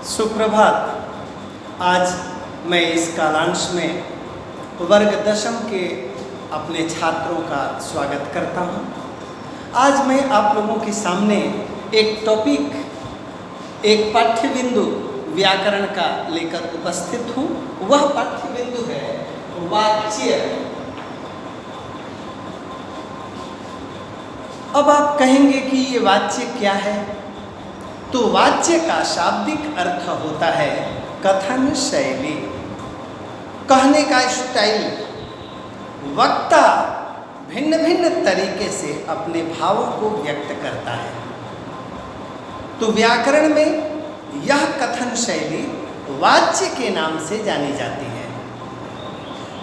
सुप्रभात। आज मैं इस कालांश में वर्ग दशम के अपने छात्रों का स्वागत करता हूं। आज मैं आप लोगों के सामने एक टॉपिक, एक पाठ्य बिंदु व्याकरण का लेकर उपस्थित हूं। वह पाठ्य बिंदु है वाच्य। अब आप कहेंगे कि ये वाच्य क्या है? तो वाच्य का शाब्दिक अर्थ होता है कथन शैली, कहने का स्टाइल। वक्ता भिन्न भिन्न तरीके से अपने भावों को व्यक्त करता है। तो व्याकरण में यह कथन शैली वाच्य के नाम से जानी जाती है।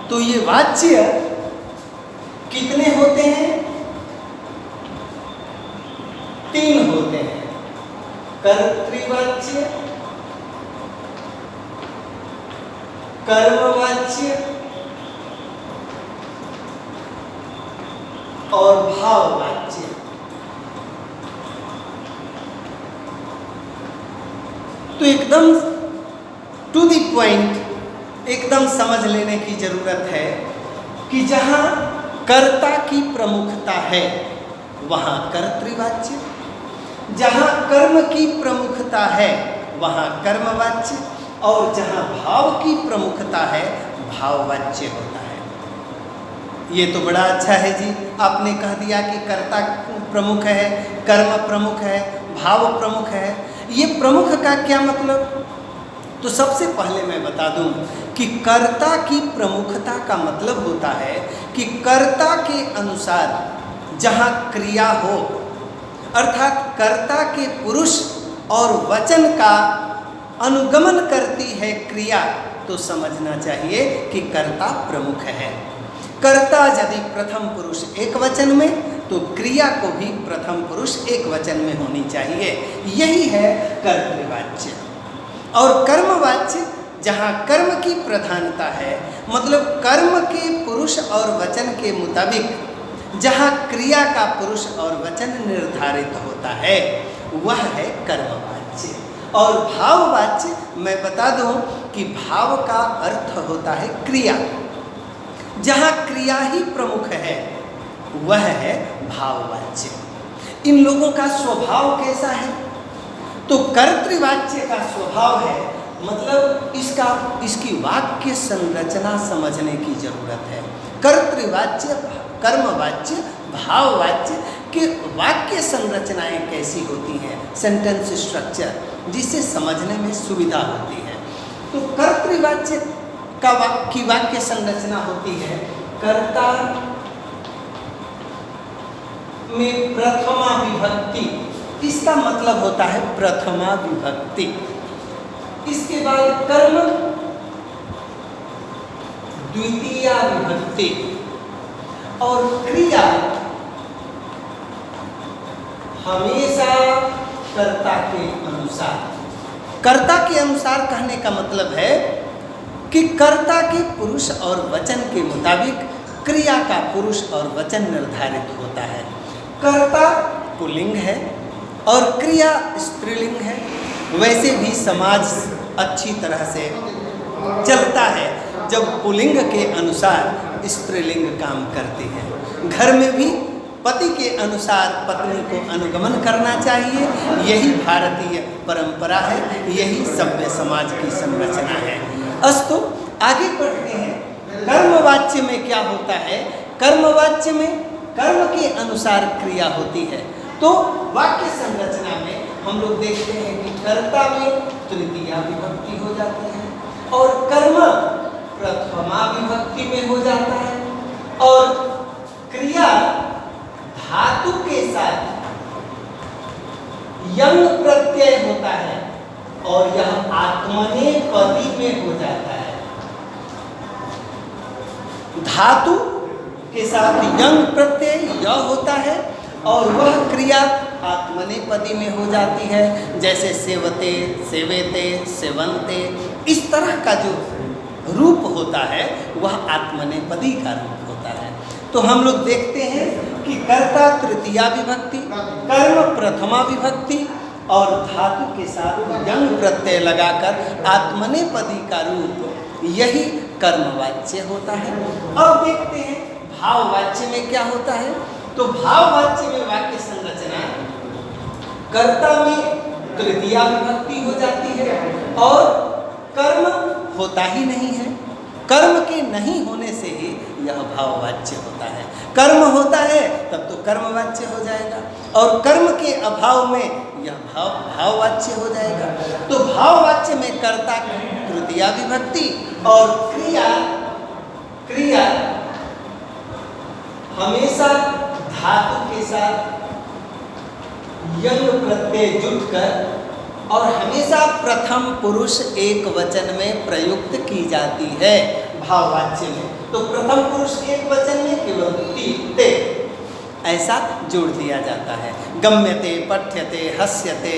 तो ये वाच्य कितने होते हैं? 3 होते हैं। कर्तृवाच्य, कर्मवाच्य और भाववाच्य। तो एकदम टू द पॉइंट एकदम समझ लेने की जरूरत है कि जहां कर्ता की प्रमुखता है वहां कर्तृवाच्य, जहाँ कर्म की प्रमुखता है वहाँ कर्मवाच्य, और जहाँ भाव की प्रमुखता है भाववाच्य होता है। ये तो बड़ा अच्छा है जी, आपने कह दिया कि कर्ता प्रमुख है, कर्म प्रमुख है, भाव प्रमुख है। ये प्रमुख का क्या मतलब? तो सबसे पहले मैं बता दूं कि कर्ता की प्रमुखता का मतलब होता है कि कर्ता के अनुसार जहाँ क्रिया हो, अर्थात कर्ता के पुरुष और वचन का अनुगमन करती है क्रिया, तो समझना चाहिए कि कर्ता प्रमुख है। कर्ता यदि प्रथम पुरुष एक वचन में, तो क्रिया को भी प्रथम पुरुष एक वचन में होनी चाहिए। यही है कर्तृवाच्य। और कर्मवाच्य जहाँ कर्म की प्रधानता है, मतलब कर्म के पुरुष और वचन के मुताबिक जहाँ क्रिया का पुरुष और वचन निर्धारित होता है, वह है कर्मवाच्य। और भाववाच्य मैं बता दूं कि भाव का अर्थ होता है क्रिया। जहाँ क्रिया ही प्रमुख है वह है भाववाच्य। इन लोगों का स्वभाव कैसा है? तो कर्तृवाच्य का स्वभाव है, मतलब इसकी वाक्य संरचना समझने की जरूरत है। कर्तृवाच्य, कर्मवाच्य, भाववाच्य के वाक्य संरचनाएं कैसी होती हैं, सेंटेंस स्ट्रक्चर, जिसे समझने में सुविधा होती है। तो कर्तृवाच्य की वाक्य संरचना होती है कर्ता में प्रथमा विभक्ति। इसका मतलब होता है प्रथमा विभक्ति। इसके बाद कर्म द्वितीया विभक्ति और क्रिया हमेशा कर्ता के अनुसार। कर्ता के अनुसार कहने का मतलब है कि कर्ता के पुरुष और वचन के मुताबिक क्रिया का पुरुष और वचन निर्धारित होता है। कर्ता पुल्लिंग है और क्रिया स्त्रीलिंग है। वैसे भी समाज अच्छी तरह से चलता है जब पुल्लिंग के अनुसार स्त्रीलिंग काम करती है। घर में भी पति के अनुसार पत्नी को अनुगमन करना चाहिए। यही भारतीय परंपरा है, यही सभ्य समाज की संरचना है। अस्तु आगे बढ़ते हैं। कर्मवाच्य में क्या होता है? कर्मवाच्य में कर्म के अनुसार क्रिया होती है। तो वाक्य संरचना में हम लोग देखते हैं कि कर्ता में तृतीया विभक्ति हो जाती है और कर्म प्रथमा विभक्ति में हो जाता है, और क्रिया धातु के साथ यंग प्रत्यय होता है और यह आत्मनेपदी में हो जाता है। धातु के साथ यंग प्रत्यय य होता है और वह क्रिया आत्मनेपदी में हो जाती है। जैसे सेवते, सेवेते, सेवन्ते, इस तरह का जो रूप होता है वह आत्मनेपदी का रूप होता है। तो हम लोग देखते हैं कि कर्ता तृतीया विभक्ति, कर्म प्रथमा विभक्ति, और धातु के साथ यंग प्रत्यय लगाकर आत्मनेपदी का रूप, यही कर्मवाच्य होता है। अब देखते हैं भाववाच्य में क्या होता है। तो भाववाच्य में वाक्य संरचना कर्ता में तृतीया विभक्ति हो जाती है और कर्म होता ही नहीं है। कर्म के नहीं होने से ही यह भाववाच्य होता है। कर्म होता है तब तो कर्मवाच्य हो जाएगा और कर्म के अभाव में यह भाववाच्य हो जाएगा। तो भाववाच्य में कर्ता तृतीया विभक्ति और क्रिया हमेशा धातु के साथ यंग प्रत्यय जुटकर और हमेशा प्रथम पुरुष एक वचन में प्रयुक्त की जाती है भाववाच्य में। तो प्रथम पुरुष एक वचन में केवल ते ऐसा जोड़ दिया जाता है। गम्यते, पठ्यते, हस्यते,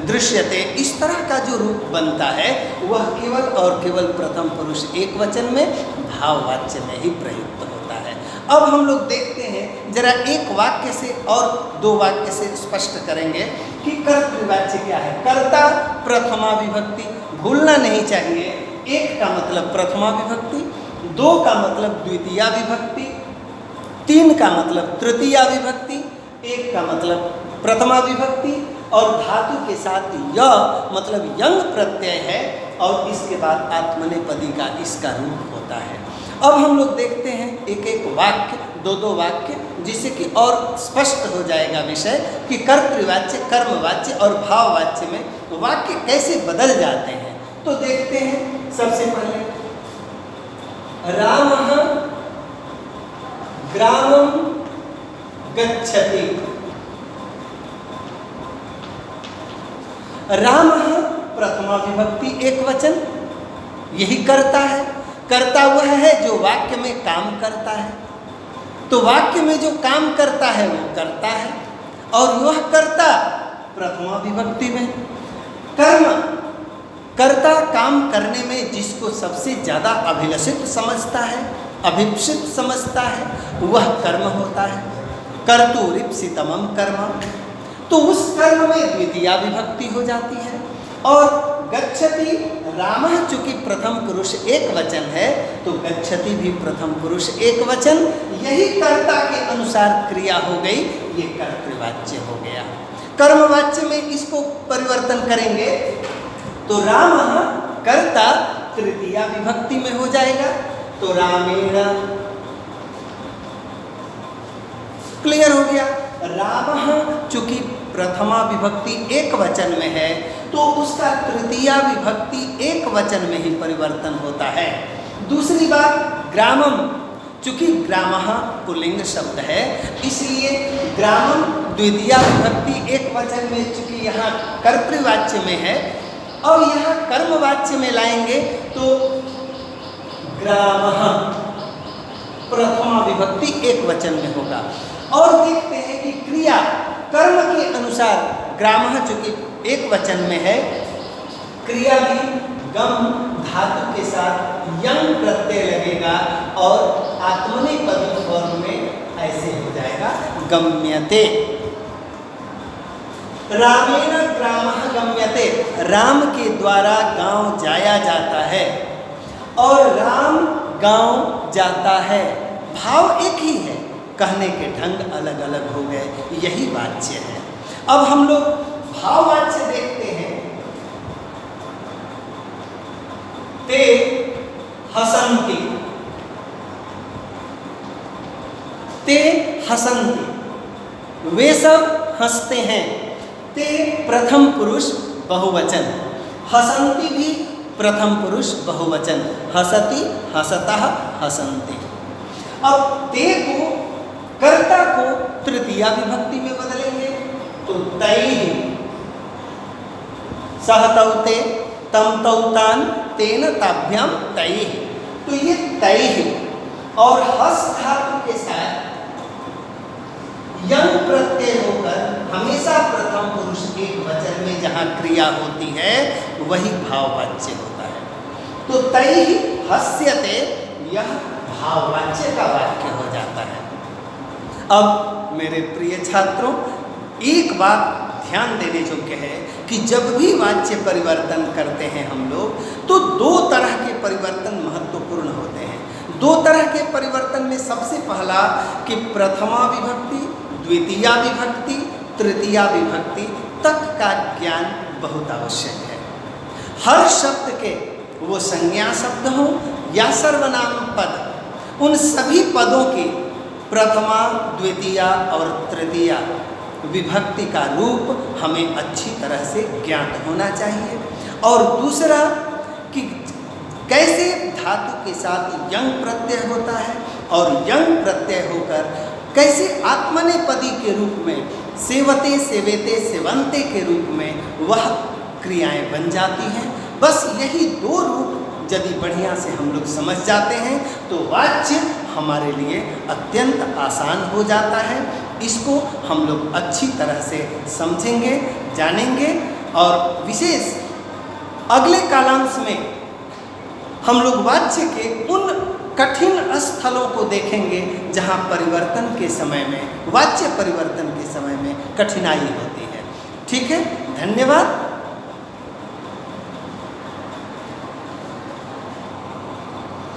दृश्यते, इस तरह का जो रूप बनता है वह केवल और केवल प्रथम पुरुष एक वचन में भाववाच्य में ही प्रयुक्त होता है। अब हम लोग देखते हैं, जरा एक वाक्य से और दो वाक्य से स्पष्ट करेंगे कि कर्तृवाच्य क्या है। कर्ता प्रथमा विभक्ति, भूलना नहीं चाहिए। एक का मतलब प्रथमा विभक्ति, दो का मतलब द्वितीया विभक्ति, तीन का मतलब तृतीया विभक्ति, एक का मतलब प्रथमा विभक्ति और धातु के साथ य मतलब यंग प्रत्यय है और इसके बाद आत्मनेपदी का इसका रूप होता है। अब हम लोग देखते हैं एक एक वाक्य, दो दो वाक्य, जिससे कि और स्पष्ट हो जाएगा विषय कि कर्तृवाच्य, कर्मवाच्य और भाववाच्य में वाक्य कैसे बदल जाते हैं। तो देखते हैं सबसे पहले, रामः ग्रामं गच्छति। रामः प्रथमा विभक्ति एक वचन, यही कर्ता है। कर्ता वह है जो वाक्य में काम करता है। तो वाक्य में जो काम करता है वो कर्ता है और वह कर्ता प्रथमा विभक्ति में। कर्म, कर्ता काम करने में जिसको सबसे ज़्यादा अभिलषित समझता है, अभिप्सित समझता है, वह कर्म होता है। कर्तुरीप्सितमं कर्म, तो उस कर्म में द्वितीया विभक्ति हो जाती है। और गच्छति, रामः चूंकि प्रथम पुरुष एक वचन है तो गच्छति भी प्रथम पुरुष एक वचन, यही कर्ता के अनुसार क्रिया हो गई, ये कर्तृवाच्य हो गया। कर्मवाच्य में इसको परिवर्तन करेंगे तो रामः कर्ता तृतीया विभक्ति में हो जाएगा। तो रामेण, क्लियर हो गया। रामः चूंकि प्रथमा विभक्ति एक वचन में है तो उसका तृतीया विभक्ति एक वचन में ही परिवर्तन होता है। दूसरी बात, ग्रामम, चूंकि ग्रामः पुल्लिंग शब्द है इसलिए ग्रामम द्वितीया विभक्ति एक वचन में, चूंकि यहाँ कर्तृवाच्य में है और यहाँ कर्मवाच्य में लाएंगे तो ग्रामः प्रथमा विभक्ति एक वचन में होगा। और देखते हैं कि क्रिया कर्म के अनुसार ग्रामः चूंकि एक वचन में है, क्रिया भी गम धातु के साथ यंग प्रत्यय लगेगा और आत्मनेपदी फॉर्म में ऐसे हो जाएगा गम्यते। रामेण ग्रामः गम्यते, राम के द्वारा गांव जाया जाता है और राम गांव जाता है। भाव एक ही है, कहने के ढंग अलग अलग हो गए, यही वाच्य है। अब हम लोग भाववाच्य देखते हैं। ते हसन्ति, ते हसन्ति, वे सब हंसते हैं। ते प्रथम पुरुष बहुवचन, हसन्ति भी प्रथम पुरुष बहुवचन, हसति, हसतः, हसन्ति। अब ते को, कर्ता को तृतीया विभक्ति में बदलेंगे तो तैः, सह तौ ते, तम तौ तान, तेन ताभ्याम तैः। तो ये तैः और हस धातु के साथ यंग प्रत्यय होकर हमेशा प्रथम पुरुष एक वचन में जहाँ क्रिया होती है वही भाववाच्य होता है। तो तैः हस्यते, यह भाववाच्य का वाक्य हो जाता है। अब मेरे प्रिय छात्रों, एक बात ध्यान देने योग्य है कि जब भी वाच्य परिवर्तन करते हैं हम लोग, तो दो तरह के परिवर्तन महत्वपूर्ण होते हैं। दो तरह के परिवर्तन में सबसे पहला कि प्रथमा विभक्ति, द्वितीया विभक्ति, तृतीया विभक्ति तक का ज्ञान बहुत आवश्यक है। हर शब्द के, वो संज्ञा शब्द हो या सर्वनाम पद, उन सभी पदों की प्रथमा, द्वितीया और तृतीया विभक्ति का रूप हमें अच्छी तरह से ज्ञात होना चाहिए। और दूसरा कि कैसे धातु के साथ यंग प्रत्यय होता है और यंग प्रत्यय होकर कैसे आत्मनेपदी के रूप में सेवते, सेवेते, सेवंते के रूप में वह क्रियाएं बन जाती हैं। बस यही दो रूप यदि बढ़िया से हम लोग समझ जाते हैं तो वाच्य हमारे लिए अत्यंत आसान हो जाता है। इसको हम लोग अच्छी तरह से समझेंगे, जानेंगे और विशेष अगले कालांश में हम लोग वाच्य के उन कठिन स्थलों को देखेंगे जहाँ परिवर्तन के समय में, वाच्य परिवर्तन के समय में कठिनाई होती है। ठीक है, धन्यवाद।